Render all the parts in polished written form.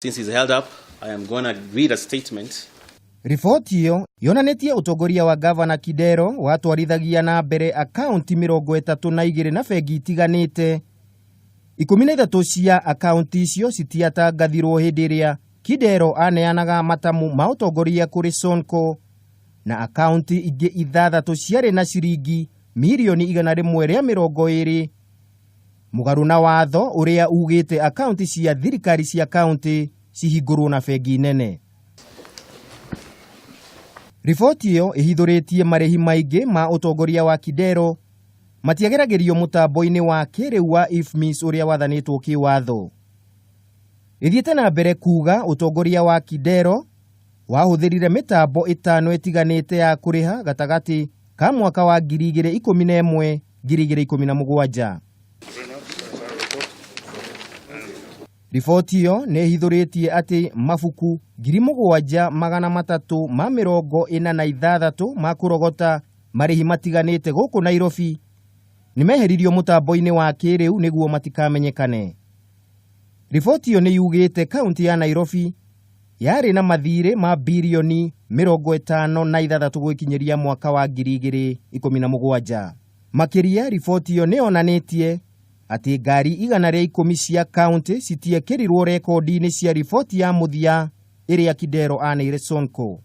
Since he's held up, I am going to read a statement. Riboti hiyo yonanitie utongoria wa ngavana Kidero watwarithagia na mbere akaunti 32 na bengi itiganite. 13 cia akaunti icio citiatangathirwo hindi iria Kidero aneanaga matamu ma utongoria kuri Sonko, na akaunti ingi 6 ciarĩ na ciringi mirioni 120. Mugaru na watho uria ugite akaunti cia thirikari cia kaunti cihingurwo na bengi nene. Riboti hiyo ihithuritie marehi maingi ma utongoria wa Kidero matiageragerio mutambo-ini wa kiriu wa IFMIS uria wathanitwo kiwatho. Ithiete na mbere kuga utongoria wa Kidero wahuthirire mitambo 5 itiganite ya kuriha gatagati ka mwaka wa 2011 2017. Riboti hiyo nĩ ihithũrĩtie atĩ mabuku 7,346 ma kũrogota marĩhi matiganĩte gũkũ Nairobi nĩmeheririo mũtambo-inĩ wa kĩrĩu nĩguo matikamenyekane. Riboti hiyo nĩ yugĩte kaunti ya Nairobi yarĩ na mathirĩ ma birioni 56 gũkinyĩria mwaka wa 2017. Makĩria, riboti hiyo nĩ yonanitie ati ngari 110 cia kaunti citiekĩrirwo rekodi-inĩ cia riboti ya muthia iria Kidero aneire Sonko.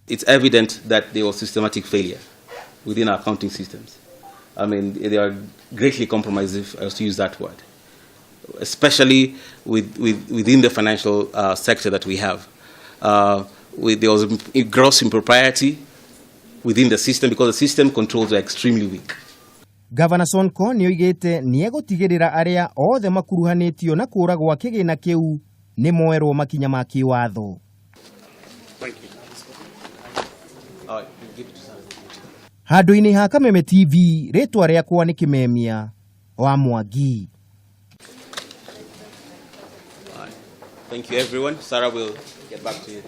It's evident that there was systematic failure within our accounting systems. I mean, they are greatly compromised, if I was to use that word, especially within the financial sector that we have. There was a gross impropriety within the system because the system controls are extremely weak. Gavana Sonko nĩoigĩte nĩegũtigĩrĩra aria othe makuruhanĩtio na kũragwo kĩgĩna kĩu nĩ moerwo makinya ma kĩwatho. Handũ-inĩ ha Kameme TV, rĩtwa rĩakwa nĩ Kĩmemia wa Mwangi. Thank you everyone. Sarah will get back to you.